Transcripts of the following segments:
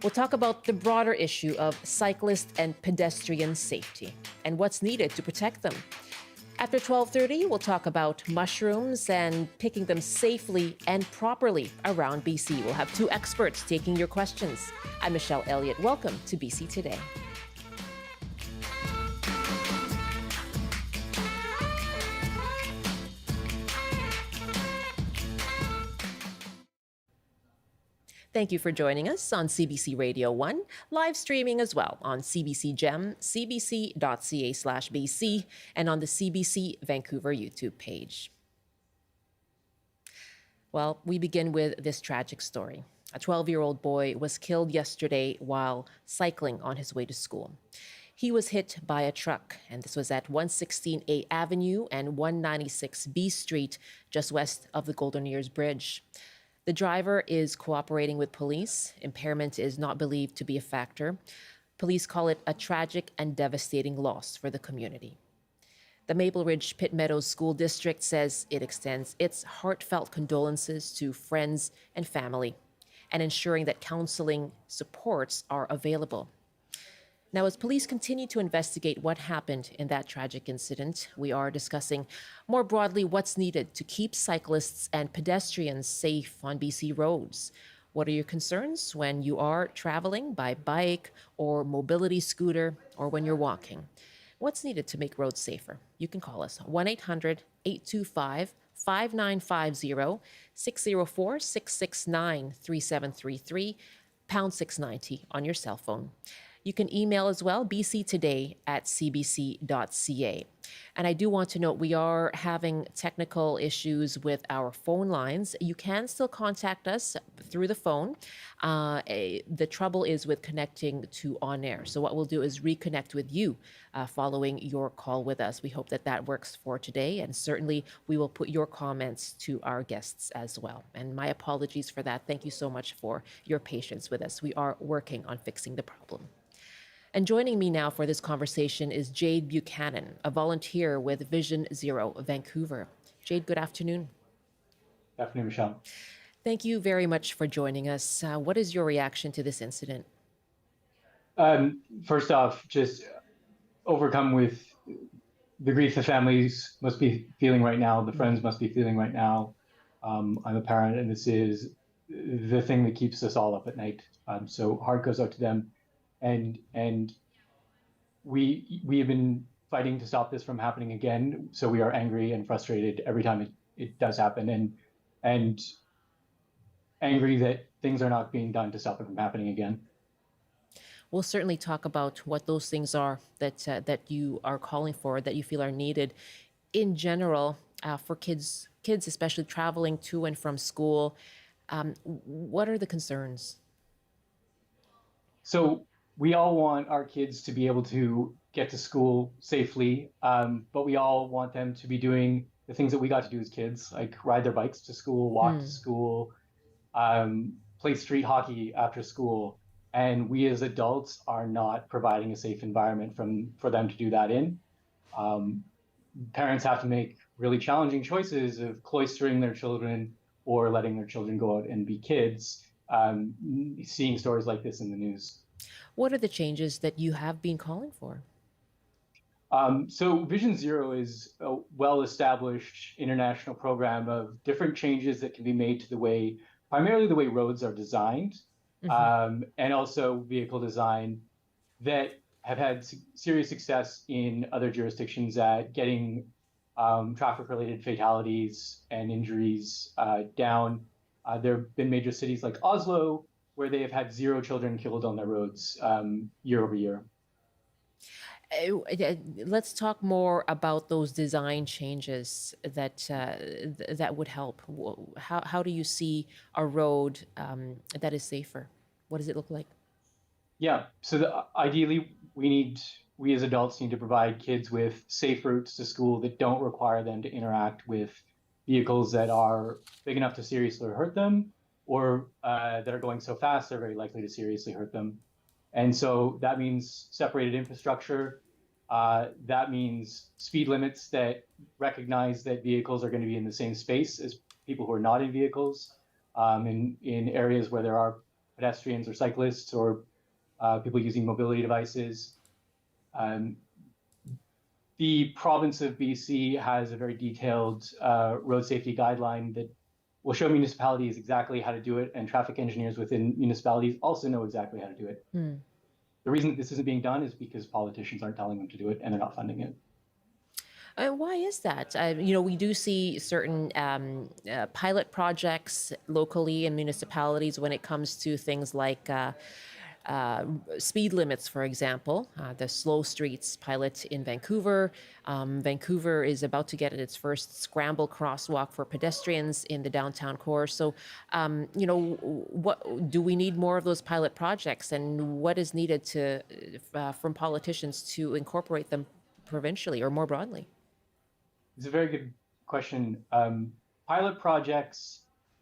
We'll talk about the broader issue of cyclist and pedestrian safety and what's needed to protect them. After 12:30, we'll talk about mushrooms and picking them safely and properly around BC. We'll have two experts taking your questions. I'm Michelle Eliot. Welcome to BC Today. Thank you for joining us on CBC Radio 1, live streaming as well on CBC Gem, cbc.ca/BC, and on the CBC Vancouver YouTube page. Well, we begin with this tragic story. A 12-year-old boy was killed yesterday while cycling on his way to school. He was hit by a truck, and this was at 116A Avenue and 196B Street, just west of the Golden Ears Bridge. The driver is cooperating with police. Impairment is not believed to be a factor. Police call it a tragic and devastating loss for the community. The Maple Ridge Pitt Meadows School District says it extends its heartfelt condolences to friends and family and ensuring that counseling supports are available. Now, as police continue to investigate what happened in that tragic incident, we are discussing more broadly what's needed to keep cyclists and pedestrians safe on BC roads. What are your concerns when you are traveling by bike or mobility scooter or when you're walking? What's needed to make roads safer? You can call us 1-800-825-5950, 604-669-3733, pound 690 on your cell phone. You can email as well, bctoday@cbc.ca. And I do want to note we are having technical issues with our phone lines. You can still contact us through the phone. The trouble is with connecting to on air. So what we'll do is reconnect with you following your call with us. We hope that that works for today. And certainly we will put your comments to our guests as well. And my apologies for that. Thank you so much for your patience with us. We are working on fixing the problem. And joining me now for this conversation is Jade Buchanan, a volunteer with Vision Zero Vancouver. Jade, good afternoon. Good afternoon, Michelle. Thank you very much for joining us. What is your reaction to this incident? First off, just overcome with the grief the families must be feeling right now, the friends must be feeling right now. I'm a parent, and this is the thing that keeps us all up at night. So heart goes out to them. And we have been fighting to stop this from happening again. So we are angry and frustrated every time it does happen, and angry that things are not being done to stop it from happening again. We'll certainly talk about what those things are that you are calling for, that you feel are needed in general for kids especially traveling to and from school. What are the concerns? So we all want our kids to be able to get to school safely, but we all want them to be doing the things that we got to do as kids, like ride their bikes to school, walk to school, play street hockey after school. And we as adults are not providing a safe environment for them to do that in. Parents have to make really challenging choices of cloistering their children or letting their children go out and be kids, seeing stories like this in the news. What are the changes that you have been calling for? So Vision Zero is a well-established international program of different changes that can be made to primarily the way roads are designed, and also vehicle design that have had serious success in other jurisdictions at getting traffic-related fatalities and injuries down. There have been major cities like Oslo, where they have had 0 children killed on their roads year over year. Let's talk more about those design changes that would help. How do you see a road that is safer? What does it look like? Yeah, so ideally, we as adults need to provide kids with safe routes to school that don't require them to interact with vehicles that are big enough to seriously hurt them, or that are going so fast they're very likely to seriously hurt them. And so that means separated infrastructure. That means speed limits that recognize that vehicles are going to be in the same space as people who are not in vehicles, in areas where there are pedestrians or cyclists or people using mobility devices. Um, the province of BC has a very detailed road safety guideline that will show municipalities exactly how to do it, and traffic engineers within municipalities also know exactly how to do it. The reason that this isn't being done is because politicians aren't telling them to do it and they're not funding it. Why is that? We do see certain pilot projects locally in municipalities when it comes to things like speed limits, for example. The slow streets pilot in Vancouver. Vancouver is about to get its first scramble crosswalk for pedestrians in the downtown core. So, what do we need more of those pilot projects, and what is needed from politicians to incorporate them provincially or more broadly? It's a very good question. Pilot projects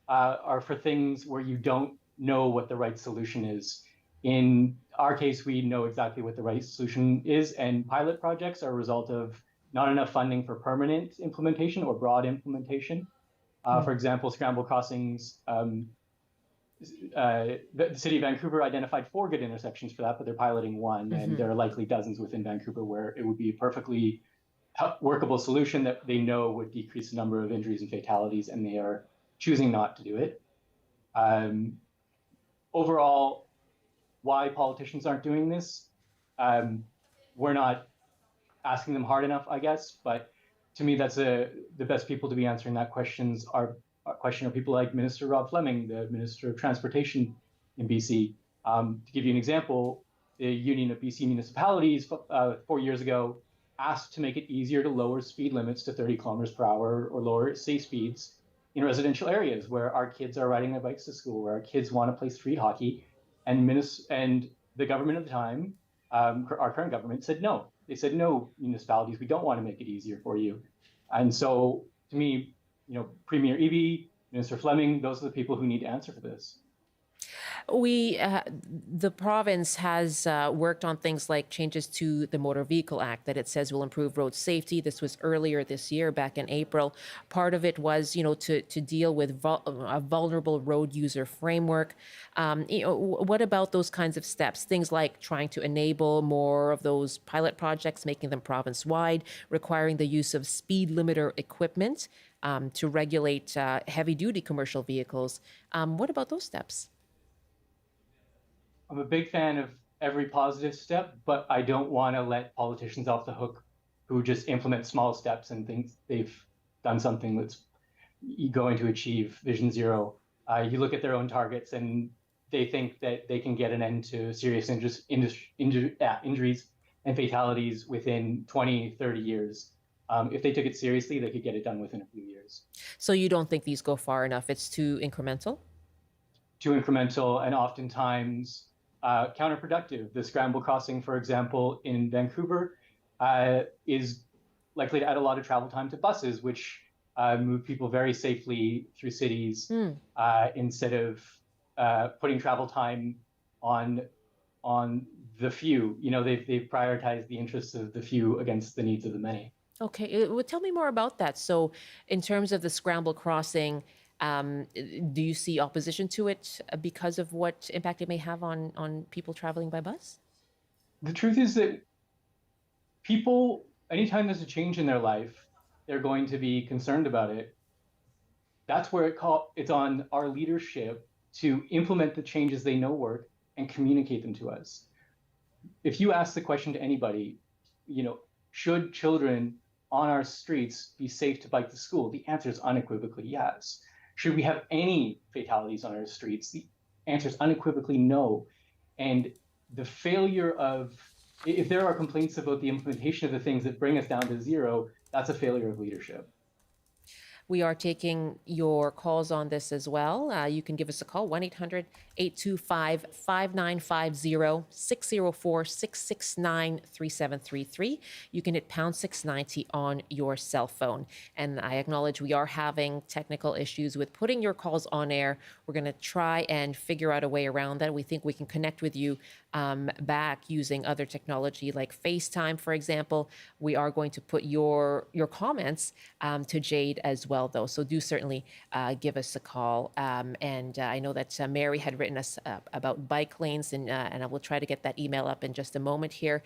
are for things where you don't know what the right solution is. In our case, we know exactly what the right solution is, and pilot projects are a result of not enough funding for permanent implementation or broad implementation. For example, scramble crossings, the city of Vancouver identified 4 good intersections for that, but they're piloting one, and there are likely dozens within Vancouver where it would be a perfectly workable solution that they know would decrease the number of injuries and fatalities, and they are choosing not to do it. Overall, why politicians aren't doing this, we're not asking them hard enough, I guess. But to me, that's the best people to be answering that question are people like Minister Rob Fleming, the Minister of Transportation in BC. To give you an example, the Union of BC Municipalities 4 years ago asked to make it easier to lower speed limits to 30 kilometers per hour or lower safe speeds in residential areas where our kids are riding their bikes to school, where our kids want to play street hockey. And the government at the time, our current government, said no. They said, no, municipalities, we don't want to make it easier for you. And so to me, Premier Eby, Minister Fleming, those are the people who need to answer for this. The province has worked on things like changes to the Motor Vehicle Act that it says will improve road safety. This was earlier this year, back in April. Part of it was, to deal with a vulnerable road user framework. What about those kinds of steps? Things like trying to enable more of those pilot projects, making them province-wide, requiring the use of speed limiter equipment to regulate heavy-duty commercial vehicles. What about those steps? I'm a big fan of every positive step, but I don't want to let politicians off the hook who just implement small steps and think they've done something that's going to achieve Vision Zero. You look at their own targets and they think that they can get an end to serious injuries and fatalities within 20, 30 years. If they took it seriously, they could get it done within a few years. So you don't think these go far enough? It's too incremental? Too incremental, and oftentimes counterproductive. The scramble crossing, for example, in Vancouver is likely to add a lot of travel time to buses, which move people very safely through cities instead of putting travel time on the few. They've prioritized the interests of the few against the needs of the many. Okay, well, tell me more about that. So in terms of the scramble crossing, do you see opposition to it because of what impact it may have on people traveling by bus? The truth is that people, anytime there's a change in their life, they're going to be concerned about it. That's where it's on our leadership to implement the changes they know work and communicate them to us. If you ask the question to anybody, should children on our streets be safe to bike to school? The answer is unequivocally yes. Should we have any fatalities on our streets? The answer is unequivocally no. And the failure if there are complaints about the implementation of the things that bring us down to zero, that's a failure of leadership. We are taking your calls on this as well. You can give us a call, 1-800-825-5950, 604-669-3733. You can hit pound 690 on your cell phone. And I acknowledge we are having technical issues with putting your calls on air. We're going to try and figure out a way around that. We think we can connect with you back using other technology like FaceTime, for example. We are going to put your comments to Jade as well. well, though. So do certainly give us a call. And I know that Mary had written us about bike lanes, and I will try to get that email up in just a moment here.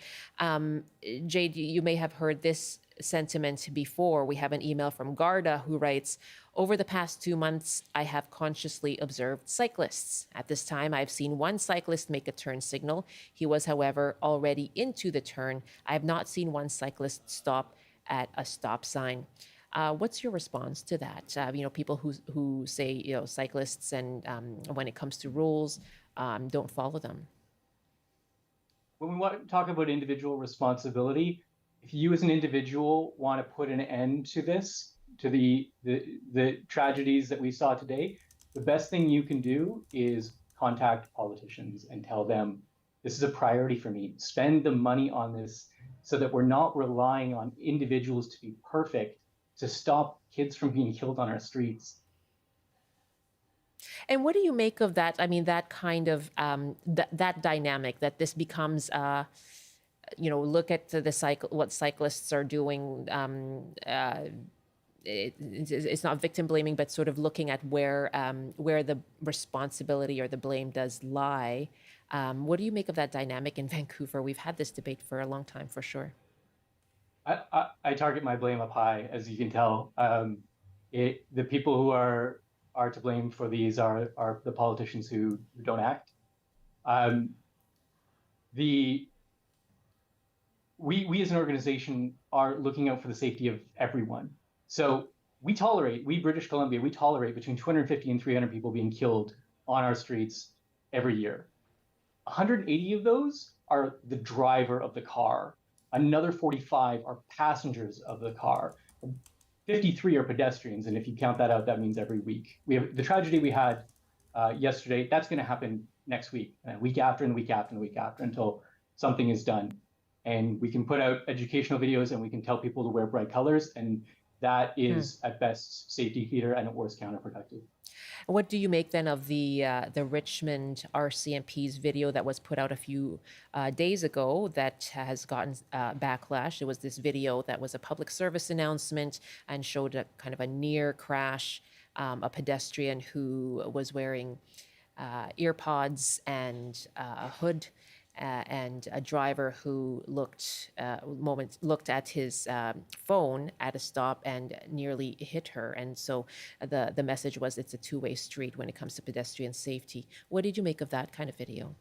Jade, you may have heard this sentiment before. We have an email from Garda who writes, over the past 2 months, I have consciously observed cyclists. At this time, I've seen one cyclist make a turn signal. He was, however, already into the turn. I have not seen one cyclist stop at a stop sign. What's your response to that? People who say, cyclists and when it comes to rules, don't follow them. When we want to talk about individual responsibility, if you as an individual want to put an end to this, to the tragedies that we saw today, the best thing you can do is contact politicians and tell them, this is a priority for me. Spend the money on this so that we're not relying on individuals to be perfect to stop kids from being killed on our streets. And what do you make of that? I mean, that kind of that dynamic, that this becomes, look at what cyclists are doing. It's not victim blaming, but sort of looking at where the responsibility or the blame does lie. What do you make of that dynamic in Vancouver? We've had this debate for a long time, for sure. I target my blame up high, as you can tell. The people who are to blame for these are the politicians who don't act. We as an organization are looking out for the safety of everyone. So we British Columbia, we tolerate between 250 and 300 people being killed on our streets every year. 180 of those are the driver of the car. Another 45 are passengers of the car. 53 are pedestrians, and if you count that out, that means every week. We have the tragedy we had yesterday. That's going to happen next week, and week after, and week after, and week after, until something is done. And we can put out educational videos, and we can tell people to wear bright colors, and that is at best safety theater, and at worst counterproductive. What do you make then of the Richmond RCMP's video that was put out a few days ago that has gotten backlash? It was this video that was a public service announcement and showed a kind of a near crash, a pedestrian who was wearing earpods and a hood, and a driver who looked at his phone at a stop and nearly hit her. And so the message was, it's a two-way street when it comes to pedestrian safety. What did you make of that kind of video?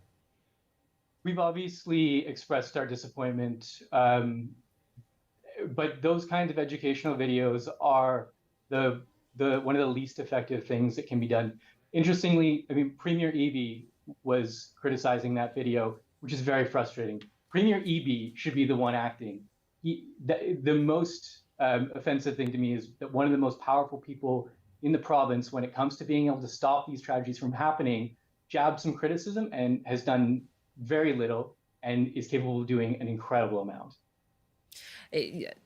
We've obviously expressed our disappointment, but those kinds of educational videos are the one of the least effective things that can be done. Interestingly, I mean, Premier Eby was criticizing that video, which is very frustrating. Premier Eby should be the one acting. The most offensive thing to me is that one of the most powerful people in the province, when it comes to being able to stop these tragedies from happening, jabs some criticism and has done very little and is capable of doing an incredible amount.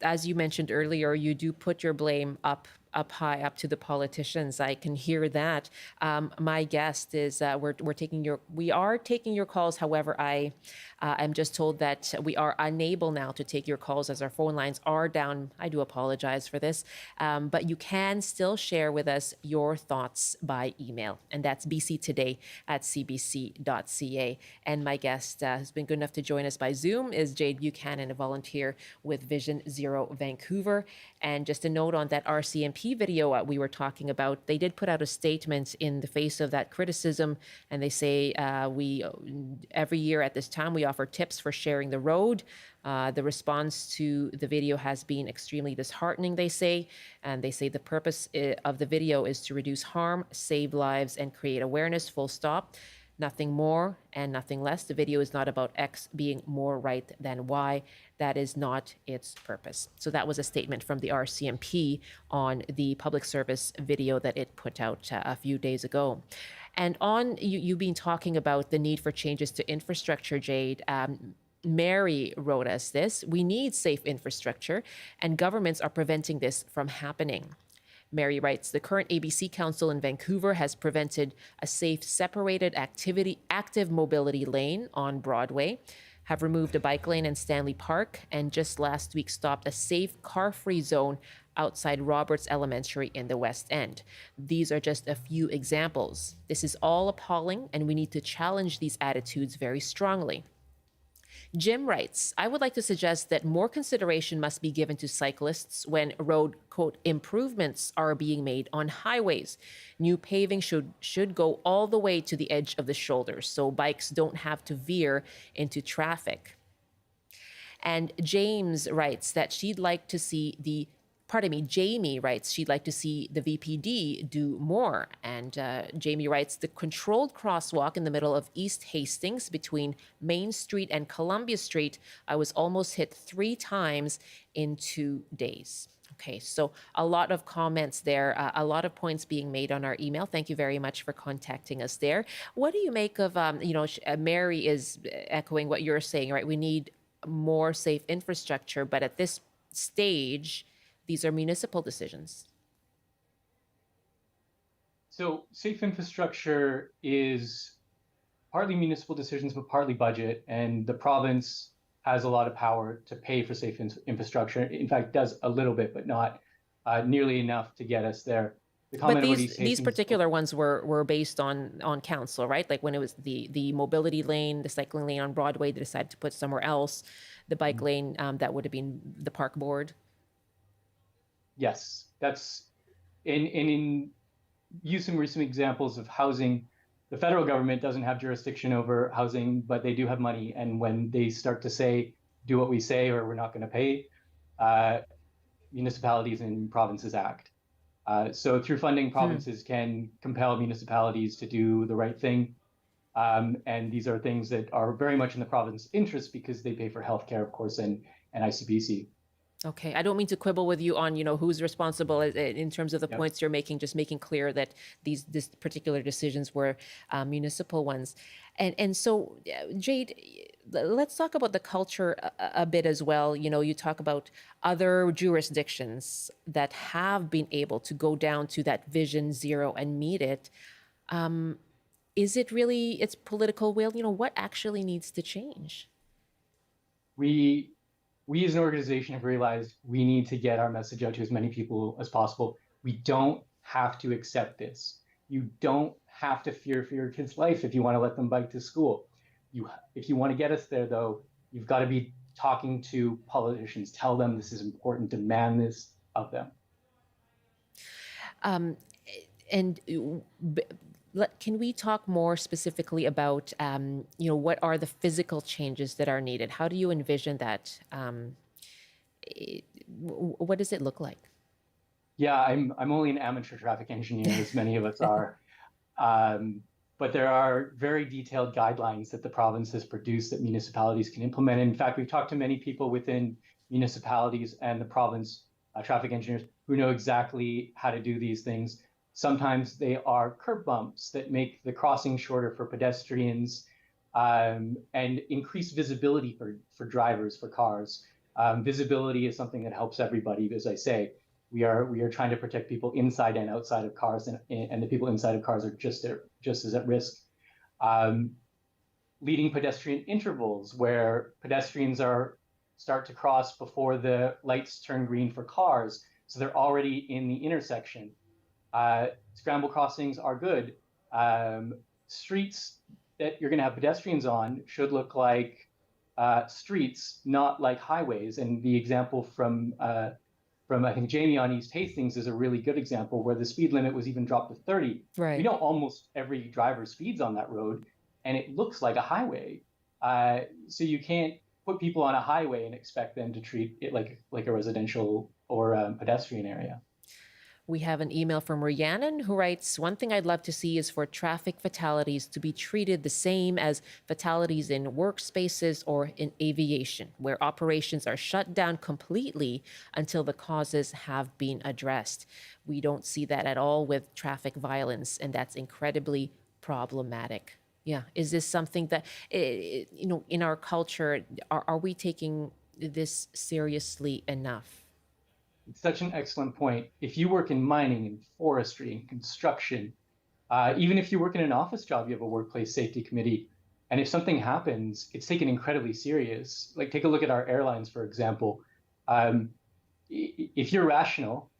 As you mentioned earlier, you do put your blame up high, up to the politicians. I can hear that. My guest is we are taking your calls. However, I am just told that we are unable now to take your calls as our phone lines are down. I do apologize for this, but you can still share with us your thoughts by email, and that's bctoday@cbc.ca. And my guest who's been good enough to join us by Zoom is Jade Buchanan, a volunteer with Vision Zero Vancouver. And just a note on that RCMP video we were talking about, they did put out a statement in the face of that criticism, and they say we every year at this time we offer tips for sharing the road. The response to the video has been extremely disheartening, they say, and they say the purpose of the video is to reduce harm, save lives, and create awareness, full stop. Nothing more and nothing less. The video is not about X being more right than Y. That is not its purpose. So that was a statement from the RCMP on the public service video that it put out a few days ago. And on you've been talking about the need for changes to infrastructure, Jade. Mary wrote us this: we need safe infrastructure, and governments are preventing this from happening. Mary writes, the current ABC Council in Vancouver has prevented a safe separated active mobility lane on Broadway, have removed a bike lane in Stanley Park, and just last week stopped a safe car-free zone outside Roberts Elementary in the West End. These are just a few examples. This is all appalling, and we need to challenge these attitudes very strongly. Jim writes, I would like to suggest that more consideration must be given to cyclists when road, quote, improvements are being made on highways. New paving should go all the way to the edge of the shoulder so bikes don't have to veer into traffic. And James writes that she'd like to see Jamie writes she'd like to see the VPD do more. And Jamie writes the controlled crosswalk in the middle of East Hastings between Main Street and Columbia Street, I was almost hit 3 times in 2 days. Okay, so a lot of comments there, a lot of points being made on our email. Thank you very much for contacting us there. What do you make of, Mary is echoing what you're saying, right? We need more safe infrastructure, but at this stage, these are municipal decisions. So safe infrastructure is partly municipal decisions, but partly budget. And the province has a lot of power to pay for safe infrastructure. In fact, does a little bit, but not nearly enough to get us there. But these particular ones were based on council, right? Like when it was the mobility lane, the cycling lane on Broadway, they decided to put somewhere else. The bike lane, that would have been the park board. Yes, that's in use some recent examples of housing. The federal government doesn't have jurisdiction over housing, but they do have money. And when they start to say, do what we say, or we're not going to pay, municipalities and provinces act. So through funding, provinces can compel municipalities to do the right thing. And these are things that are very much in the province's interest because they pay for healthcare, of course, and ICBC. Okay, I don't mean to quibble with you on, who's responsible in terms of the points you're making, just making clear that these particular decisions were municipal ones. And so, Jade, let's talk about the culture a bit as well. You talk about other jurisdictions that have been able to go down to that vision zero and meet it. Is it really its political will? What actually needs to change? We as an organization have realized we need to get our message out to as many people as possible. We don't have to accept this. You don't have to fear for your kid's life if you want to let them bike to school. If you want to get us there, though, you've got to be talking to politicians. Tell them this is important. Demand this of them. Can we talk more specifically about, what are the physical changes that are needed? How do you envision that? What does it look like? Yeah, I'm only an amateur traffic engineer, as many of us are. But there are very detailed guidelines that the province has produced that municipalities can implement. In fact, we've talked to many people within municipalities and the province, traffic engineers, who know exactly how to do these things. Sometimes they are curb bumps that make the crossing shorter for pedestrians and increase visibility for drivers, for cars. Visibility is something that helps everybody. As I say, we are trying to protect people inside and outside of cars, and the people inside of cars are just as at risk. Leading pedestrian intervals where pedestrians start to cross before the lights turn green for cars, so they're already in the intersection. Scramble crossings are good. Streets that you're going to have pedestrians on should look like streets, not like highways. And the example from I think Jamie on East Hastings is a really good example where the speed limit was even dropped to 30. Right. We know almost every driver speeds on that road, and it looks like a highway. So you can't put people on a highway and expect them to treat it like a residential or pedestrian area. We have an email from Rhiannon who writes, one thing I'd love to see is for traffic fatalities to be treated the same as fatalities in workspaces or in aviation, where operations are shut down completely until the causes have been addressed. We don't see that at all with traffic violence, and that's incredibly problematic. Yeah. Is this something that, in our culture, are we taking this seriously enough? It's such an excellent point. If you work in mining and forestry and construction, even if you work in an office job, you have a workplace safety committee. And if something happens, it's taken incredibly serious. Like take a look at our airlines, for example. if you're rational,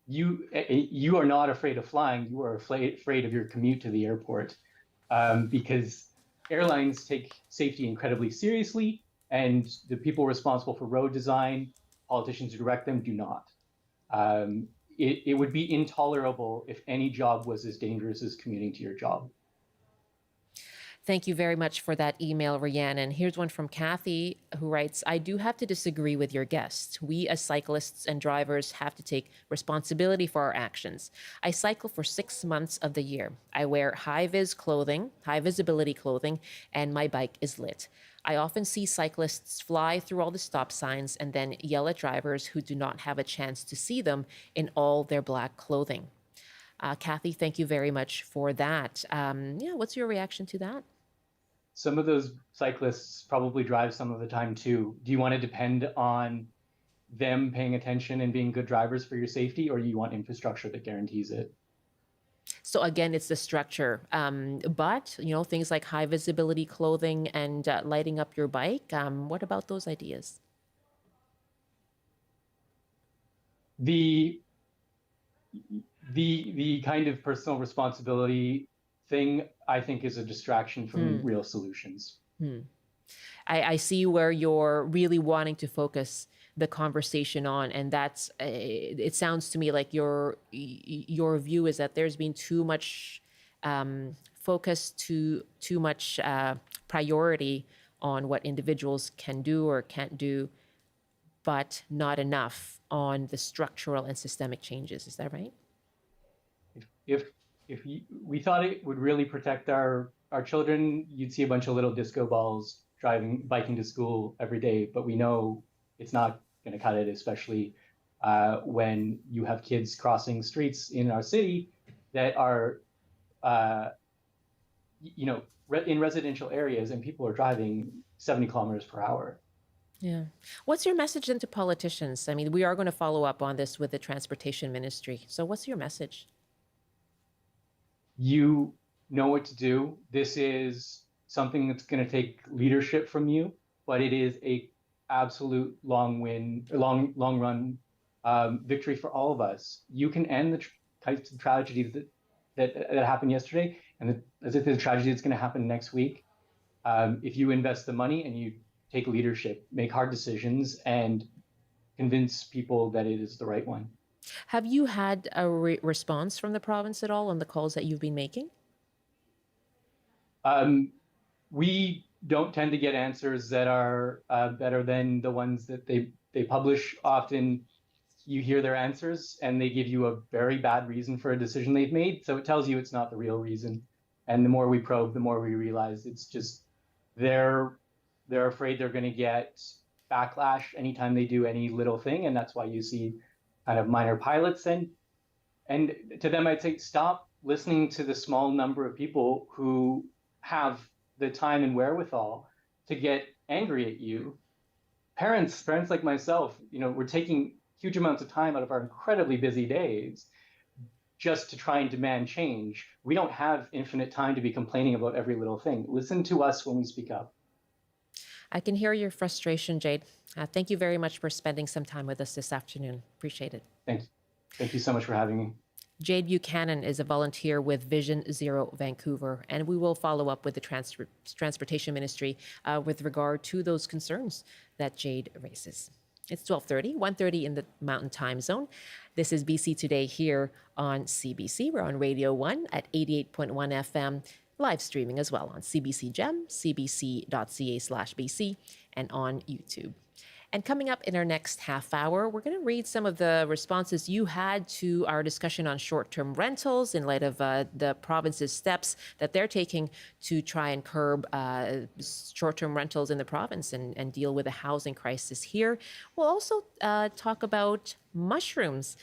you are not afraid of flying. You are afraid of your commute to the airport, because airlines take safety incredibly seriously, and the people responsible for road design, politicians who direct them, do not. It would be intolerable if any job was as dangerous as commuting to your job. Thank you very much for that email, Rhiannon. Here's one from Kathy, who writes, I do have to disagree with your guest. We as cyclists and drivers have to take responsibility for our actions. I cycle for 6 months of the year. I wear high visibility clothing, and my bike is lit. I often see cyclists fly through all the stop signs and then yell at drivers who do not have a chance to see them in all their black clothing. Kathy, thank you very much for that. What's your reaction to that? Some of those cyclists probably drive some of the time too. Do you want to depend on them paying attention and being good drivers for your safety, or do you want infrastructure that guarantees it? So again, it's the structure. But things like high visibility clothing and lighting up your bike. What about those ideas? The kind of personal responsibility thing, I think, is a distraction from real solutions. I see where you're really wanting to focus the conversation on, and that's it sounds to me like your view is that there's been too much focus, too much priority on what individuals can do or can't do, but not enough on the structural and systemic changes. Is that right? If we thought it would really protect our children, you'd see a bunch of little disco balls biking to school every day. But we know it's not going to cut it, especially when you have kids crossing streets in our city that are, in residential areas, and people are driving 70 kilometers per hour. Yeah. What's your message then to politicians? I mean, we are going to follow up on this with the transportation ministry. So what's your message? You know what to do. This is something that's going to take leadership from you, but it is a absolute long run victory for all of us. You can end the types of tragedies that happened yesterday, and as if the tragedy that's going to happen next week. If you invest the money and you take leadership, make hard decisions, and convince people that it is the right one. Have you had a response from the province at all on the calls that you've been making? We don't tend to get answers that are better than the ones that they publish. Often you hear their answers and they give you a very bad reason for a decision they've made. So it tells you it's not the real reason. And the more we probe, the more we realize it's just they're afraid they're going to get backlash anytime they do any little thing. And that's why you see kind of minor pilots. And to them, I'd say, stop listening to the small number of people who have the time and wherewithal to get angry at you. Parents like myself, we're taking huge amounts of time out of our incredibly busy days just to try and demand change. We don't have infinite time to be complaining about every little thing. Listen to us when we speak up. I can hear your frustration, Jade. Thank you very much for spending some time with us this afternoon. Appreciate it. Thank you so much for having me. Jade Buchanan is a volunteer with Vision Zero Vancouver, and we will follow up with the Transportation Ministry with regard to those concerns that Jade raises. It's 12:30, 1:30 in the Mountain Time Zone. This is BC Today here on CBC. We're on Radio 1 at 88.1 FM, live streaming as well on CBC Gem, cbc.ca/BC, and on YouTube. And coming up in our next half hour, we're going to read some of the responses you had to our discussion on short-term rentals in light of the province's steps that they're taking to try and curb short-term rentals in the province and deal with the housing crisis here. We'll also talk about mushrooms.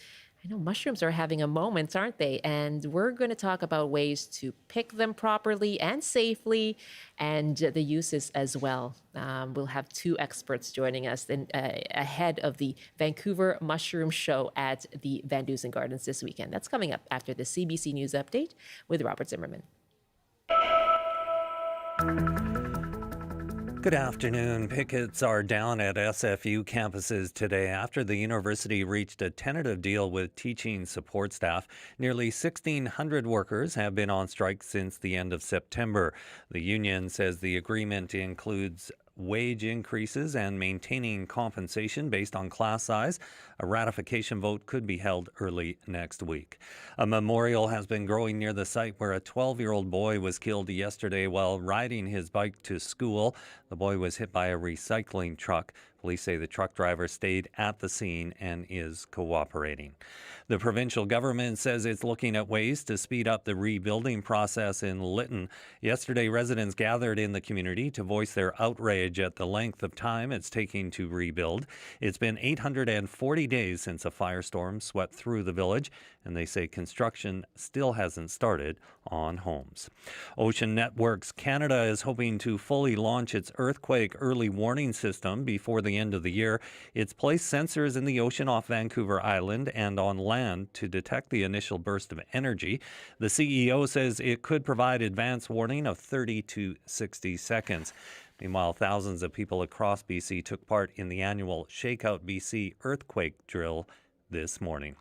I know mushrooms are having a moment, aren't they? And we're going to talk about ways to pick them properly and safely, and the uses as well. We'll have two experts joining us ahead of the Vancouver Mushroom Show at the Van Dusen Gardens this weekend. That's coming up after the CBC News Update with Robert Zimmerman. Good afternoon. Pickets are down at SFU campuses today after the university reached a tentative deal with teaching support staff. Nearly 1,600 workers have been on strike since the end of September. The union says the agreement includes wage increases and maintaining compensation based on class size. A ratification vote could be held early next week. A memorial has been growing near the site where a 12-year-old boy was killed yesterday while riding his bike to school. The boy was hit by a recycling truck. Police say the truck driver stayed at the scene and is cooperating. The provincial government says it's looking at ways to speed up the rebuilding process in Lytton. Yesterday, residents gathered in the community to voice their outrage at the length of time it's taking to rebuild. It's been 840 days since a firestorm swept through the village, and they say construction still hasn't started on homes. Ocean Networks Canada is hoping to fully launch its earthquake early warning system before the end of the year. It's placed sensors in the ocean off Vancouver Island and on land to detect the initial burst of energy. The CEO says it could provide advance warning of 30 to 60 seconds. Meanwhile, thousands of people across BC took part in the annual Shakeout BC earthquake drill this morning.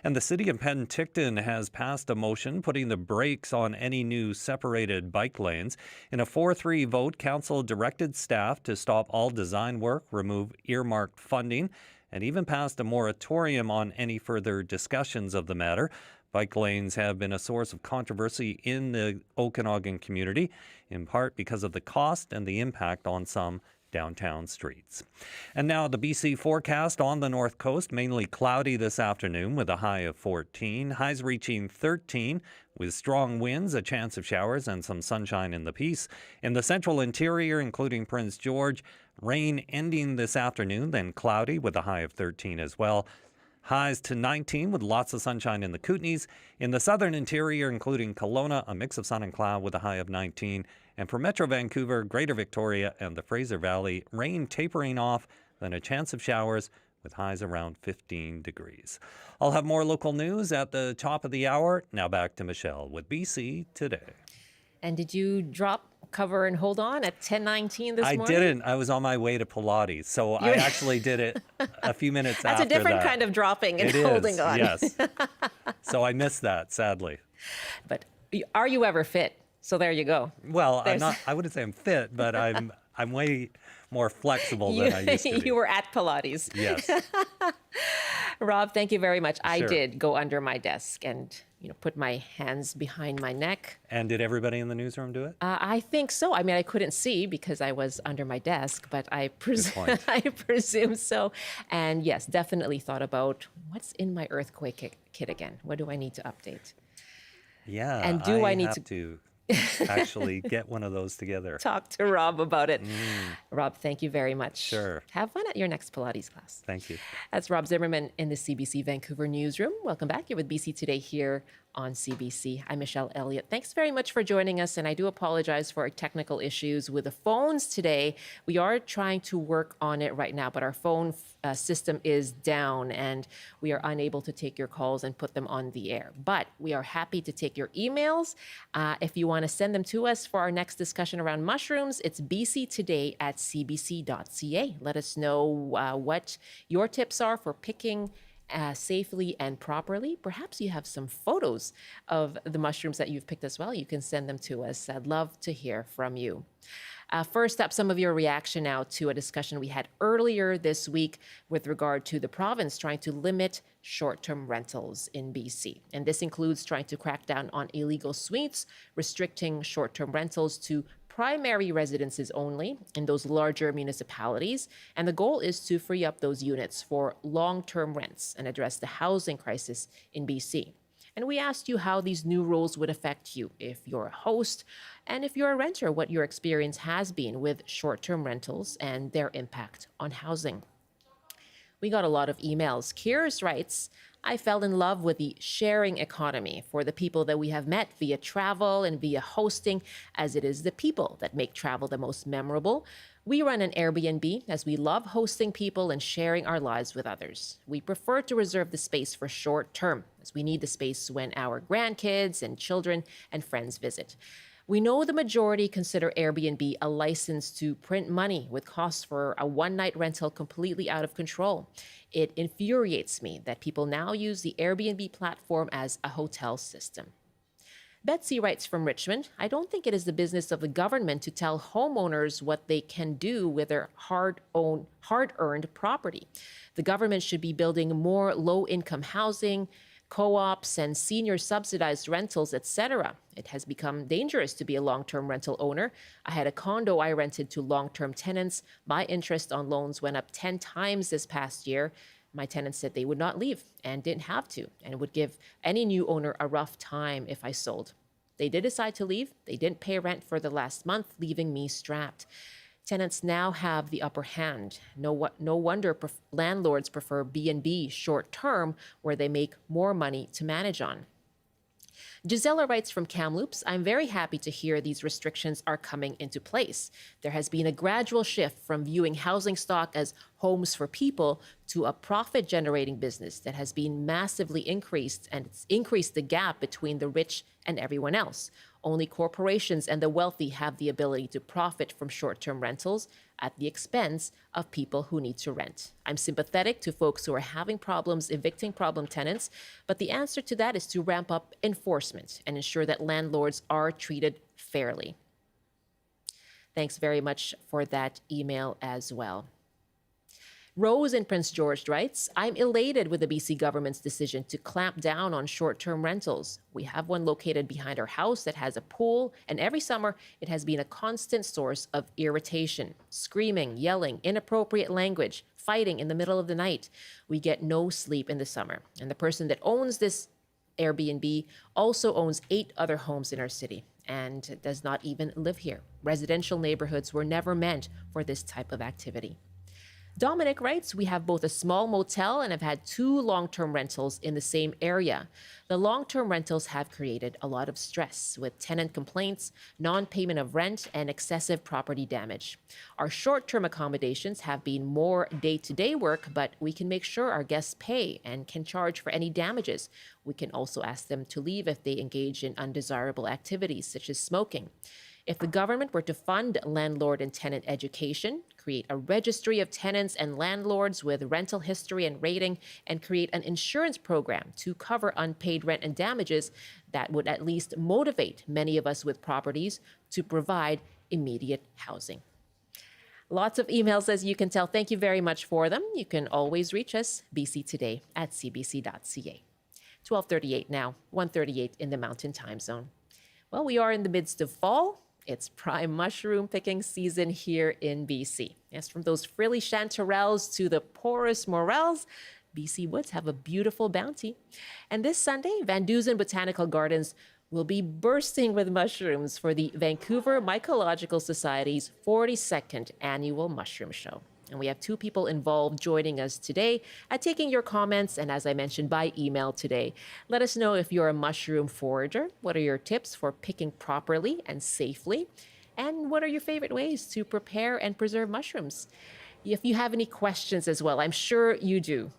And the city of Penticton has passed a motion putting the brakes on any new separated bike lanes. In a 4-3 vote, council directed staff to stop all design work, remove earmarked funding, and even passed a moratorium on any further discussions of the matter. Bike lanes have been a source of controversy in the Okanagan community, in part because of the cost and the impact on some downtown streets. And now the BC forecast on the north coast, mainly cloudy this afternoon with a high of 14, highs reaching 13 with strong winds, a chance of showers and some sunshine in the Peace. In the central interior, including Prince George, rain ending this afternoon, then cloudy with a high of 13 as well. Highs to 19 with lots of sunshine in the Kootenays. In the southern interior, including Kelowna, a mix of sun and cloud with a high of 19. And for Metro Vancouver, Greater Victoria, and the Fraser Valley, rain tapering off, then a chance of showers with highs around 15 degrees. I'll have more local news at the top of the hour. Now back to Michelle with BC Today. And did you drop, cover, and hold on at 10:19 this morning? I didn't. I was on my way to Pilates, so I actually did it a few minutes That's after a different that. kind of dropping and It holding is, on. yes. So I missed that, sadly. But are you ever fit? So there you go. Well, I'm not. I wouldn't say I'm fit, but I'm way more flexible than I used to be. You were at Pilates. Yes. Rob, thank you very much. I Sure. did go under my desk and put my hands behind my neck. And did everybody in the newsroom do it? I think so. I mean, I couldn't see because I was under my desk, but I point. I presume so. And yes, definitely thought about what's in my earthquake kit again. What do I need to update? Yeah. And do I need have to actually get one of those together? talk to Rob about it? Rob, thank you very much. Sure. Have fun at your next Pilates class. Thank you. That's Rob Zimmerman in the CBC Vancouver newsroom. Welcome back. You're with BC Today here on CBC. I'm Michelle Eliot. Thanks very much for joining us, and I do apologize for our technical issues with the phones today. We are trying to work on it right now, but our phone system is down, and we are unable to take your calls and put them on the air. But we are happy to take your emails. If you want to send them to us for our next discussion around mushrooms, it's bctoday@cbc.ca. Let us know what your tips are for picking safely and properly. Perhaps you have some photos of the mushrooms that you've picked as well. You can send them to us. I'd love to hear from you. First up, some of your reaction now to a discussion we had earlier this week with regard to the province trying to limit short-term rentals in BC. And this includes trying to crack down on illegal suites, restricting short-term rentals to primary residences only in those larger municipalities. And the goal is to free up those units for long-term rents and address the housing crisis in BC. And we asked you how these new rules would affect you if you're a host and if you're a renter, what your experience has been with short-term rentals and their impact on housing. We got a lot of emails. Kiers writes, I fell in love with the sharing economy for the people that we have met via travel and via hosting, as it is the people that make travel the most memorable. We run an Airbnb as we love hosting people and sharing our lives with others. We prefer to reserve the space for short term, as we need the space when our grandkids and children and friends visit. We know the majority consider Airbnb a license to print money with costs for a one-night rental completely out of control. It infuriates me that people now use the Airbnb platform as a hotel system. Betsy writes from Richmond, I don't think it is the business of the government to tell homeowners what they can do with their hard-earned property. The government should be building more low-income housing, co-ops and senior subsidized rentals, etc. It has become dangerous to be a long-term rental owner. I had a condo I rented to long-term tenants. My interest on loans went up 10 times this past year. My tenants said they would not leave and didn't have to, and would give any new owner a rough time if I sold. They did decide to leave. They didn't pay rent for the last month, leaving me strapped. Tenants now have the upper hand. No wonder landlords prefer B&B short term, where they make more money to manage on. Gisela writes from Kamloops, I'm very happy to hear these restrictions are coming into place. There has been a gradual shift from viewing housing stock as homes for people to a profit-generating business that has been massively increased, and it's increased the gap between the rich and everyone else. Only corporations and the wealthy have the ability to profit from short-term rentals at the expense of people who need to rent. I'm sympathetic to folks who are having problems evicting problem tenants, but the answer to that is to ramp up enforcement and ensure that landlords are treated fairly. Thanks very much for that email as well. Rose in Prince George writes, I'm elated with the BC government's decision to clamp down on short-term rentals. We have one located behind our house that has a pool, and every summer it has been a constant source of irritation. Screaming, yelling, inappropriate language, fighting in the middle of the night. We get no sleep in the summer. And the person that owns this Airbnb also owns 8 other homes in our city and does not even live here. Residential neighborhoods were never meant for this type of activity. Dominic writes, we have both a small motel and have had 2 long-term rentals in the same area. The long-term rentals have created a lot of stress with tenant complaints, non-payment of rent, and excessive property damage. Our short-term accommodations have been more day-to-day work, but we can make sure our guests pay and can charge for any damages. We can also ask them to leave if they engage in undesirable activities such as smoking. If the government were to fund landlord and tenant education, create a registry of tenants and landlords with rental history and rating, and create an insurance program to cover unpaid rent and damages, that would at least motivate many of us with properties to provide immediate housing. Lots of emails, as you can tell. Thank you very much for them. You can always reach us, bctoday@cbc.ca. 12:38 now, 1:38 in the Mountain Time Zone. Well, we are in the midst of fall. It's prime mushroom picking season here in BC. Yes, from those frilly chanterelles to the porous morels, BC woods have a beautiful bounty. And this Sunday, Van Dusen Botanical Gardens will be bursting with mushrooms for the Vancouver Mycological Society's 42nd annual mushroom show. And we have 2 people involved joining us today at taking your comments, and as I mentioned, by email today. Let us know if you're a mushroom forager. What are your tips for picking properly and safely? And what are your favorite ways to prepare and preserve mushrooms? If you have any questions as well, I'm sure you do,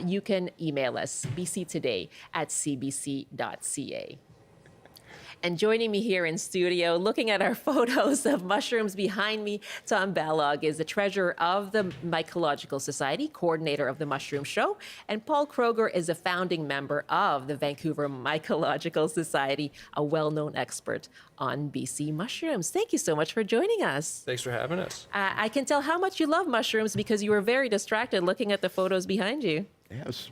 you can email us, bctoday@cbc.ca. And joining me here in studio, looking at our photos of mushrooms behind me, Tom Balog is the treasurer of the Mycological Society, coordinator of the Mushroom Show, and Paul Kroger is a founding member of the Vancouver Mycological Society, a well-known expert on BC mushrooms. Thank you so much for joining us. Thanks for having us. I can tell how much you love mushrooms because you were very distracted looking at the photos behind you. Yes.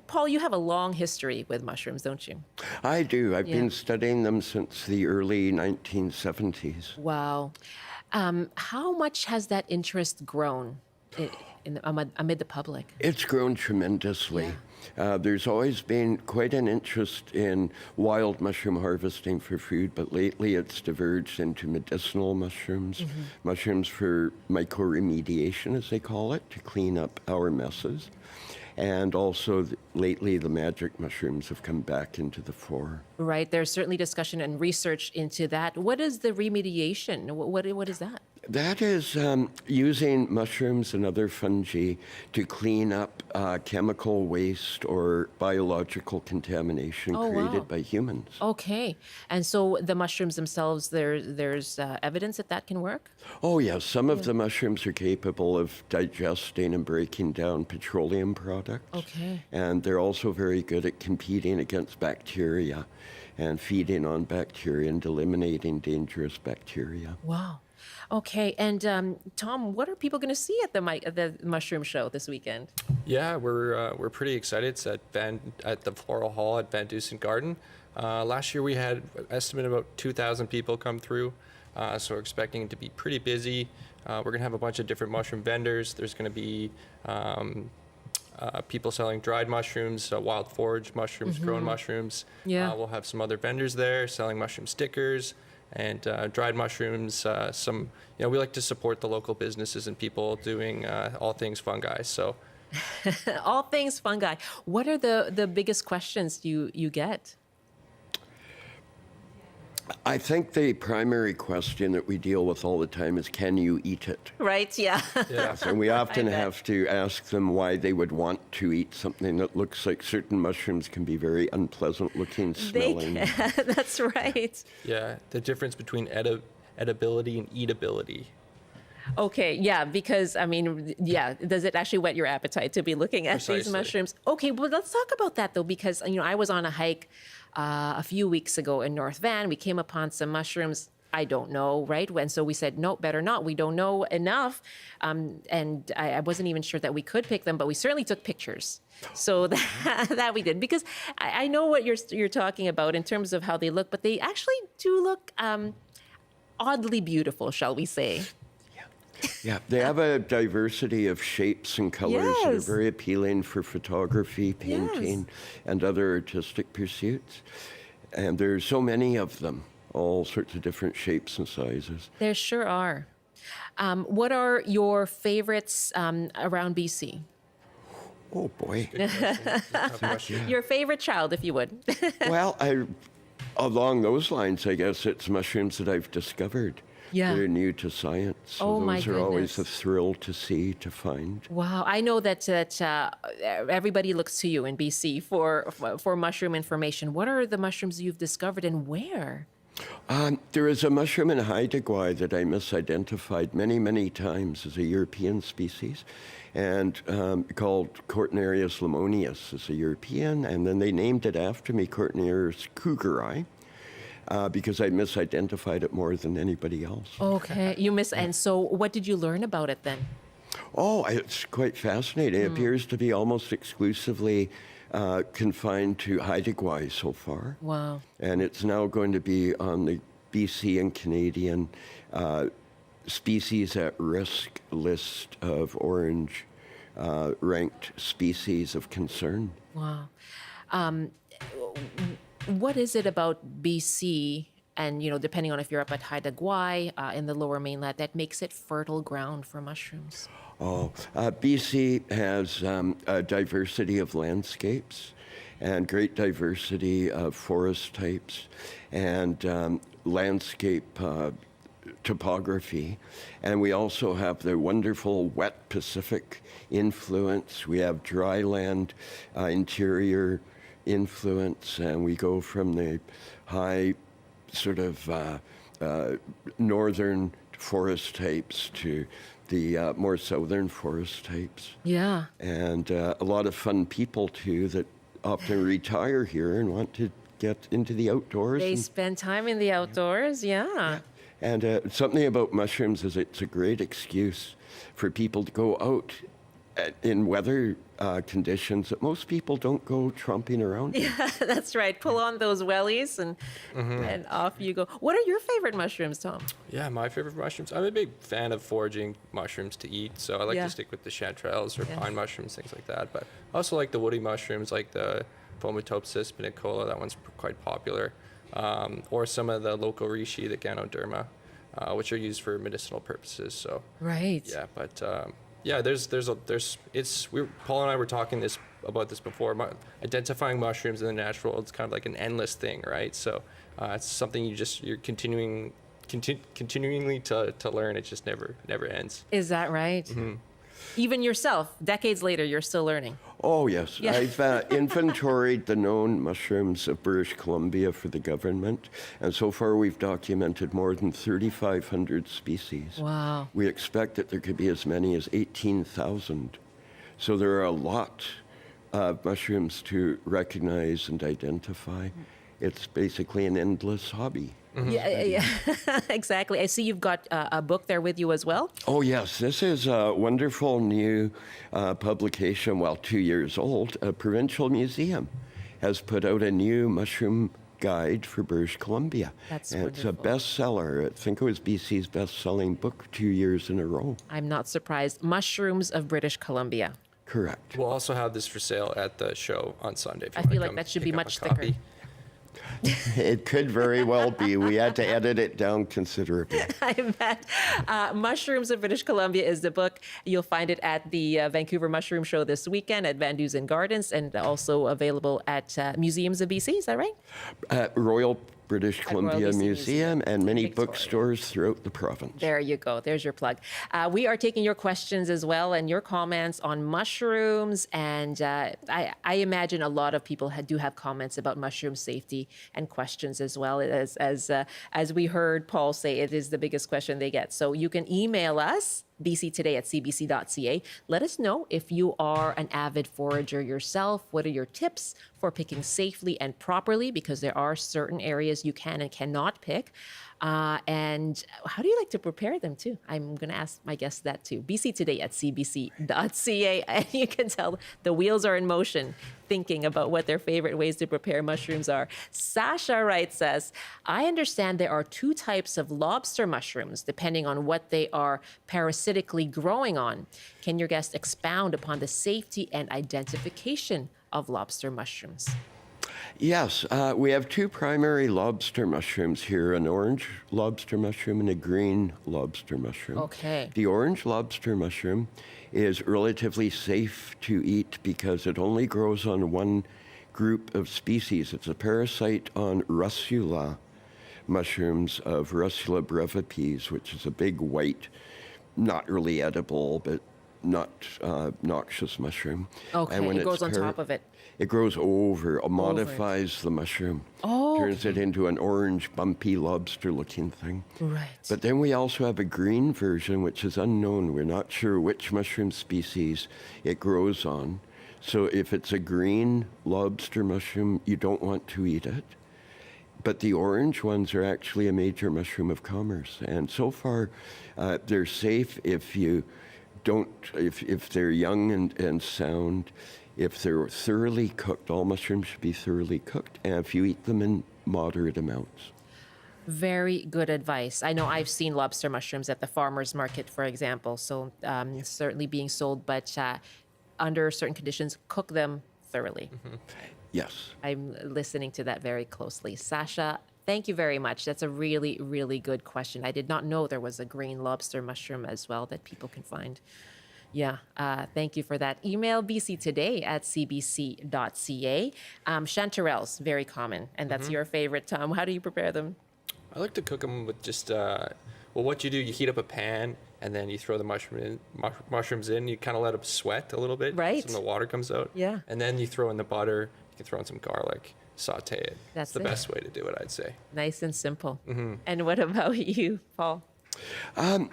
Paul, you have a long history with mushrooms, don't you? I do. I've been studying them since the early 1970s. Wow. How much has that interest grown amid the public? It's grown tremendously. There's always been quite an interest in wild mushroom harvesting for food, but lately it's diverged into medicinal mushrooms, mushrooms for mycoremediation, as they call it, to clean up our messes. And also, lately, the magic mushrooms have come back into the fore. Right. There's certainly discussion and research into that. What is the remediation? What is that? That is using mushrooms and other fungi to clean up chemical waste or biological contamination Oh, created wow. by humans. Okay. And so the mushrooms themselves, there's evidence that that can work? Oh, yes. Some of the mushrooms are capable of digesting and breaking down petroleum products. Okay. And they're also very good at competing against bacteria and feeding on bacteria and eliminating dangerous bacteria. Wow. Okay. And Tom, what are people going to see at the mushroom show this weekend? Yeah, we're pretty excited. It's at the Floral Hall at Van Dusen Garden. Last year we had an estimate about 2,000 people come through, so we're expecting it to be pretty busy. We're gonna have a bunch of different mushroom vendors. There's gonna be people selling dried mushrooms, wild forage mushrooms, grown mushrooms. Yeah. We'll have some other vendors there selling mushroom stickers and dried mushrooms. We like to support the local businesses and people doing all things fungi. So. All things fungi. What are the biggest questions you get? I think the primary question that we deal with all the time is, can you eat it? Right? Yeah. Yeah. And we often bet. have to ask them why they would want to eat something that looks like certain mushrooms can be very unpleasant looking, smelling. That's right. Yeah, the difference between edibility and eatability. Okay, yeah, because I mean, yeah, does it actually whet your appetite to be looking at these Precisely. mushrooms? Okay, well, let's talk about that though, because I was on a hike a few weeks ago in North Van. We came upon some mushrooms. I don't know, right? And so we said, no, better not. We don't know enough, and I wasn't even sure that we could pick them, but we certainly took pictures. So that we did, because I know what you're talking about in terms of how they look, but they actually do look oddly beautiful, shall we say? Yeah, they have a diversity of shapes and colors that are Yes. very appealing for photography, painting, and other artistic pursuits. And there's so many of them, all sorts of different shapes and sizes. There sure are. What are your favorites around BC? Oh boy. Tough question. Your favorite child, if you would. Well, along those lines, I guess it's mushrooms that I've discovered. Yeah. They're new to science. So Oh, my those are always a goodness. thrill to see, to find. Wow, I know that everybody looks to you in BC for mushroom information. What are the mushrooms you've discovered and where? There is a mushroom in Haida Gwaii that I misidentified many, many times as a European species, and called Cortinarius lemonius as a European, and then they named it after me, Cortinarius cougari, because I misidentified it more than anybody else. Okay, and so what did you learn about it then? Oh, it's quite fascinating. It appears to be almost exclusively confined to Haida Gwaii so far. Wow. And it's now going to be on the BC and Canadian species at risk list of orange ranked species of concern. Wow. What is it about BC and, depending on if you're up at Haida Gwaii in the lower mainland, that makes it fertile ground for mushrooms? BC has a diversity of landscapes and great diversity of forest types and landscape topography. And we also have the wonderful wet Pacific influence. We have dry land interior influence, and we go from the high sort of northern forest types to the more southern forest types. Yeah. And a lot of fun people, too, that often retire here and want to get into the outdoors. They and spend time in the outdoors, yeah. something about mushrooms is it's a great excuse for people to go out in weather conditions that most people don't go tromping around in. Yeah, that's right. Pull on those wellies and off you go. What are your favorite mushrooms, Tom? Yeah, my favorite mushrooms. I'm a big fan of foraging mushrooms to eat, so I like Yeah. to stick with the chanterelles or Yeah. pine mushrooms, things like that. But I also like the woody mushrooms, like the Fomitopsis spinicola. That one's quite popular. Or some of the local reishi, the Ganoderma, which are used for medicinal purposes. So Right. yeah, but Paul and I were talking about this before. Identifying mushrooms in the natural world is kind of like an endless thing, right? So it's something you're continuing continually to learn. It just never ends. Is that right? Even yourself, decades later, you're still learning. Oh, yes. Yeah. I've inventoried the known mushrooms of British Columbia for the government, and so far we've documented more than 3,500 species. Wow. We expect that there could be as many as 18,000. So there are a lot of mushrooms to recognize and identify. It's basically an endless hobby. Yeah, exactly. I see you've got a book there with you as well. Oh, yes. This is a wonderful new publication, 2 years old. A provincial museum has put out a new mushroom guide for British Columbia. That's and it's a wonderful. bestseller. I think it was BC's best-selling book 2 years in a row. I'm not surprised. Mushrooms of British Columbia. Correct. We'll also have this for sale at the show on Sunday. If you I wanna feel like come that should be pick up much a thicker. copy. It could very well be. We had to edit it down considerably. I bet. Mushrooms of British Columbia is the book. You'll find it at the Vancouver Mushroom Show this weekend at Van Dusen Gardens, and also available at Museums of BC. Is that right? Royal British Columbia BC Museum and many Victoria. bookstores throughout the province. There you go. There's your plug. We are taking your questions as well and your comments on mushrooms. And I imagine a lot of people do have comments about mushroom safety and questions as well. As we heard Paul say, it is the biggest question they get. So you can email us, bctoday@cbc.ca. Let us know if you are an avid forager yourself. What are your tips for picking safely and properly? Because there are certain areas you can and cannot pick. And how do you like to prepare them too? I'm going to ask my guests that too. bctoday@cbc.ca. And you can tell the wheels are in motion, thinking about what their favorite ways to prepare mushrooms are. Sasha writes us, I understand there are two types of lobster mushrooms, depending on what they are parasitically growing on. Can your guest expound upon the safety and identification of lobster mushrooms? Yes, we have two primary lobster mushrooms here, an orange lobster mushroom and a green lobster mushroom. Okay. The orange lobster mushroom is relatively safe to eat because it only grows on one group of species. It's a parasite on Russula mushrooms of Russula brevipes, which is a big white, not really edible, but not noxious mushroom. Okay, And when it it's goes on top of it. It grows over, modifies the mushroom, turns it into an orange, bumpy, lobster-looking thing. Right. But then we also have a green version, which is unknown. We're not sure which mushroom species it grows on. So if it's a green lobster mushroom, you don't want to eat it. But the orange ones are actually a major mushroom of commerce. And so far, they're safe if you don't, if they're young and sound. If they're thoroughly cooked, all mushrooms should be thoroughly cooked, and if you eat them in moderate amounts. Very good advice. I know I've seen lobster mushrooms at the farmer's market, for example, so certainly being sold, but under certain conditions, cook them thoroughly. Yes. I'm listening to that very closely. Sasha, thank you very much. That's a really, really good question. I did not know there was a green lobster mushroom as well that people can find. Yeah, thank you for that. Email bctoday@cbc.ca. Chanterelles, very common, and that's your favorite, Tom. How do you prepare them? I like to cook them with just, what you do, you heat up a pan and then you throw the mushrooms in. You kind of let them sweat a little bit. Right. So the water comes out. Yeah. And then you throw in the butter. You can throw in some garlic, saute it. That's the it. best way to do it, I'd say. Nice and simple. And what about you, Paul? I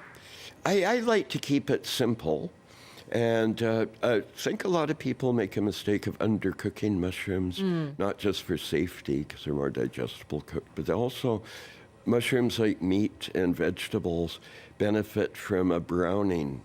like to keep it simple. And I think a lot of people make a mistake of undercooking mushrooms, not just for safety, because they're more digestible cooked, but also mushrooms like meat and vegetables benefit from a browning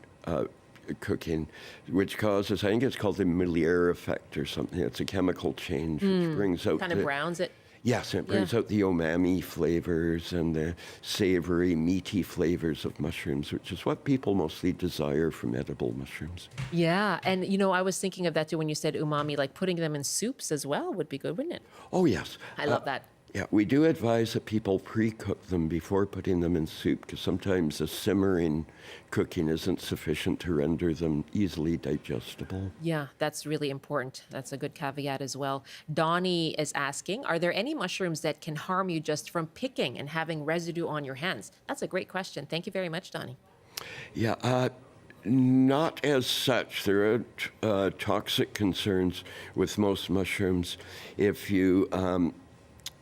cooking, which causes, I think it's called the Melier effect or something. It's a chemical change which brings out Kind of browns it. Yes, it brings out the umami flavors and the savory, meaty flavors of mushrooms, which is what people mostly desire from edible mushrooms. Yeah, and you know, I was thinking of that too when you said umami, like putting them in soups as well would be good, wouldn't it? Oh, yes. I love that. Yeah, we do advise that people pre-cook them before putting them in soup because sometimes the simmering cooking isn't sufficient to render them easily digestible. Yeah, that's really important. That's a good caveat as well. Donnie is asking, are there any mushrooms that can harm you just from picking and having residue on your hands? That's a great question. Thank you very much, Donnie. Yeah, not as such. There are toxic concerns with most mushrooms. If you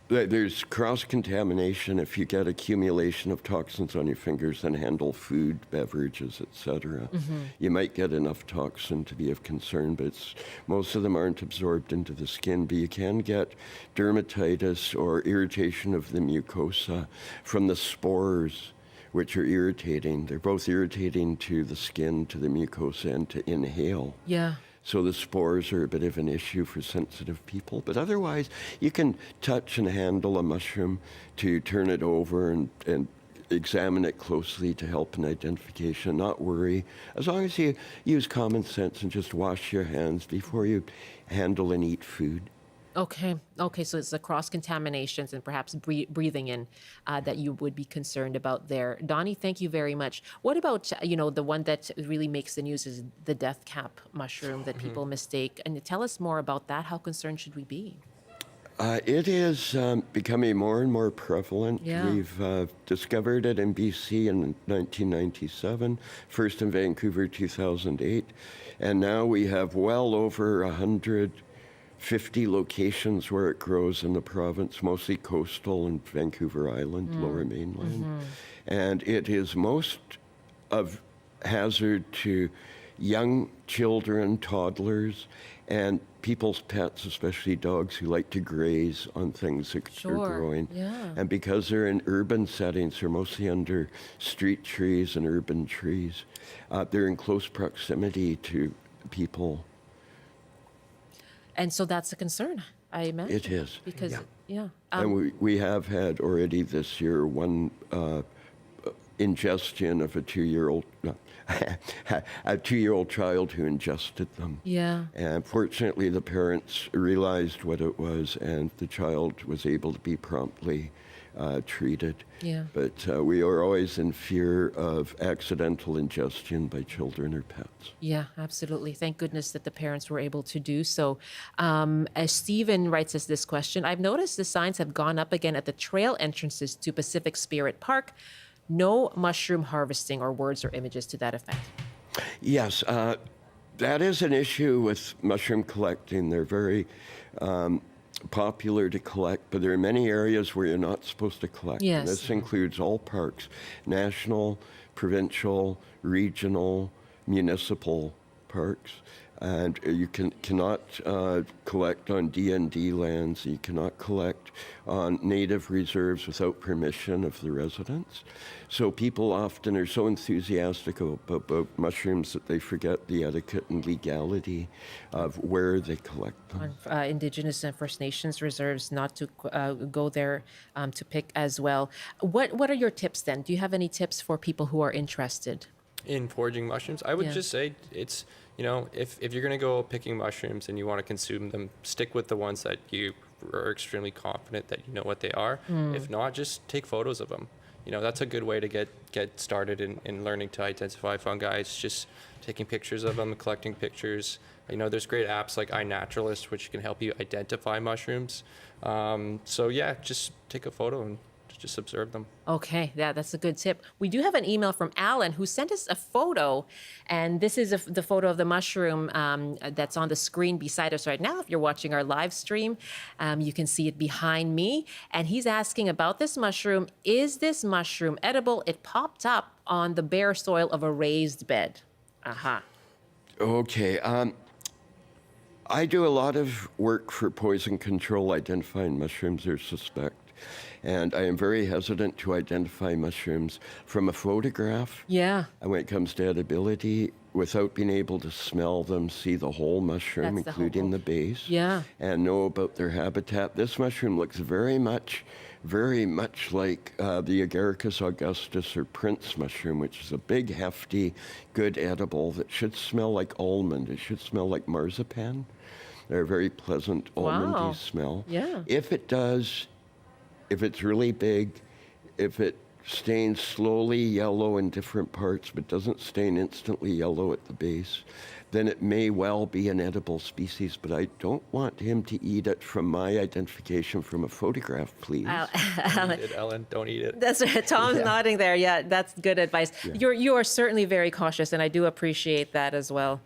there's cross-contamination if you get accumulation of toxins on your fingers and handle food, beverages, etc. You might get enough toxin to be of concern, but most of them aren't absorbed into the skin. But you can get dermatitis or irritation of the mucosa from the spores, which are irritating. They're both irritating to the skin, to the mucosa, and to inhale. Yeah. So the spores are a bit of an issue for sensitive people. But otherwise, you can touch and handle a mushroom to turn it over and examine it closely to help in identification, not worry. As long as you use common sense and just wash your hands before you handle and eat food. Okay. Okay. So it's the cross contaminations and perhaps breathing in that you would be concerned about there. Donnie, thank you very much. What about, the one that really makes the news is the death cap mushroom that people mistake. And tell us more about that. How concerned should we be? It is becoming more and more prevalent. Yeah. We've discovered it in BC in 1997, first in Vancouver 2008, and now we have well over 150 locations where it grows in the province, mostly coastal and Vancouver Island, Lower Mainland. And it is most of hazard to young children, toddlers, and people's pets, especially dogs who like to graze on things that are growing. Yeah. And because they're in urban settings, they're mostly under street trees and urban trees. They're in close proximity to people. And so that's a concern, I imagine. It is. Because, yeah. And we have had already this year one ingestion of a 2-year-old, a 2-year-old child who ingested them. Yeah. And fortunately, the parents realized what it was, and the child was able to be promptly treated. Yeah. But we are always in fear of accidental ingestion by children or pets. Yeah, absolutely. Thank goodness that the parents were able to do so. As Stephen writes us this question, I've noticed the signs have gone up again at the trail entrances to Pacific Spirit Park. No mushroom harvesting, or words or images to that effect. Yes, that is an issue with mushroom collecting. They're very popular to collect, but there are many areas where you're not supposed to collect. Yes. And this includes all parks, national, provincial, regional, municipal parks. And you cannot collect on D&D lands. You cannot collect on native reserves without permission of the residents. So people often are so enthusiastic about mushrooms that they forget the etiquette and legality of where they collect them. On Indigenous and First Nations reserves, not to go there to pick as well. What are your tips then? Do you have any tips for people who are interested? In foraging mushrooms, I would just say it's, if you're going to go picking mushrooms and you want to consume them, stick with the ones that you are extremely confident that you know what they are. If not, just take photos of them. That's a good way to get started in learning to identify fungi. It's just taking pictures of them, collecting pictures. There's great apps like iNaturalist, which can help you identify mushrooms. So yeah, just take a photo and just observe them. Okay, that's a good tip. We do have an email from Alan who sent us a photo, and this is the photo of the mushroom that's on the screen beside us right now. If you're watching our live stream, you can see it behind me. And he's asking about this mushroom. Is this mushroom edible? It popped up on the bare soil of a raised bed. Aha. Okay. I do a lot of work for poison control, identifying mushrooms are suspect. And I am very hesitant to identify mushrooms from a photograph. Yeah. And when it comes to edibility, without being able to smell them, see the whole mushroom, That's the whole- including the base, Yeah. and know about their habitat. This mushroom looks very much like the Agaricus augustus or prince mushroom, which is a big, hefty, good edible that should smell like almond. It should smell like marzipan. They're a very pleasant almondy Wow. smell. Yeah. If it does if it's really big, if it stains slowly yellow in different parts but doesn't stain instantly yellow at the base, then it may well be an edible species, but I don't want him to eat it from my identification from a photograph, please. Don't eat it, Ellen. Don't eat it. That's right. Tom's nodding there. Yeah, that's good advice. You are certainly very cautious, and I do appreciate that as well.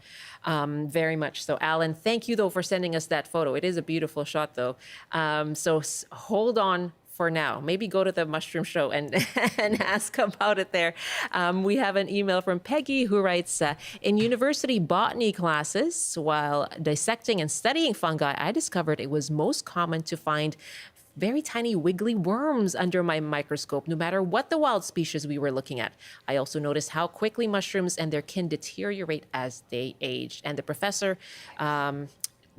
Very much so. Alan, thank you, though, for sending us that photo. It is a beautiful shot, though. Hold on for now. Maybe go to the mushroom show and ask about it there. We have an email from Peggy who writes, in university botany classes, while dissecting and studying fungi, I discovered it was most common to find very tiny wiggly worms under my microscope, no matter what the wild species we were looking at. I also noticed how quickly mushrooms and their kin deteriorate as they age. And the professor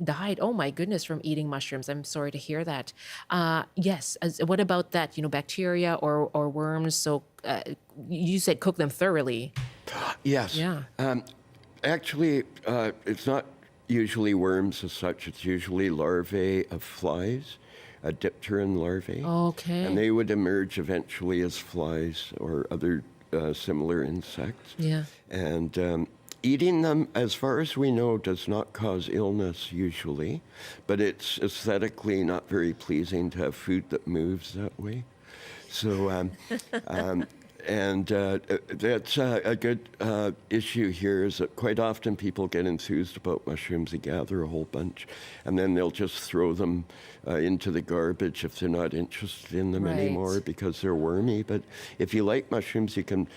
died, oh my goodness, from eating mushrooms. I'm sorry to hear that. Yes, what about that, bacteria or worms? So you said cook them thoroughly. Yes. Yeah. Actually, it's not usually worms as such. It's usually larvae of flies. Dipteran larvae. Okay. And they would emerge eventually as flies or other similar insects. Yeah. And eating them, as far as we know, does not cause illness usually, but it's aesthetically not very pleasing to have food that moves that way. So, that's a good issue here is that quite often people get enthused about mushrooms, they gather a whole bunch, and then they'll just throw them into the garbage if they're not interested in them anymore because they're wormy. But if you like mushrooms, you can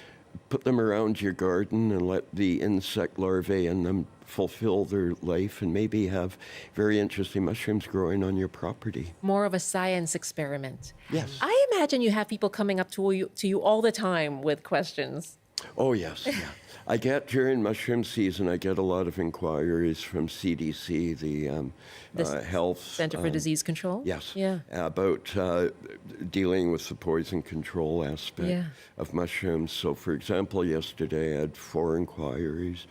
put them around your garden and let the insect larvae in them fulfill their life and maybe have very interesting mushrooms growing on your property. More of a science experiment. Yes. I imagine you have people coming up to you all the time with questions. Oh, yes. Yeah. I get, during mushroom season, I get a lot of inquiries from CDC, the health... Center for Disease Control? Yes. Yeah. About dealing with the poison control aspect of mushrooms. So, for example, yesterday I had 4 inquiries,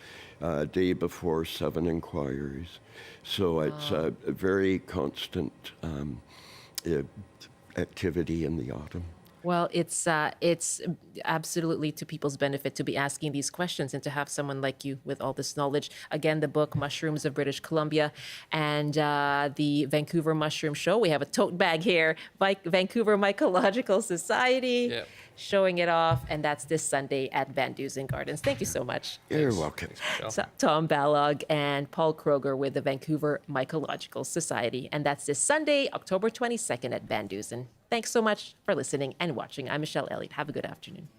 day before 7 inquiries. So it's a very constant activity in the autumn. Well, it's absolutely to people's benefit to be asking these questions and to have someone like you with all this knowledge. Again, the book, Mushrooms of British Columbia, and the Vancouver Mushroom Show. We have a tote bag here, Vancouver Mycological Society, showing it off. And that's this Sunday at Van Dusen Gardens. Thank you so much. You're welcome. So, Tom Balog and Paul Kroger with the Vancouver Mycological Society. And that's this Sunday, October 22nd at Van Dusen. Thanks so much for listening and watching. I'm Michelle Eliot. Have a good afternoon.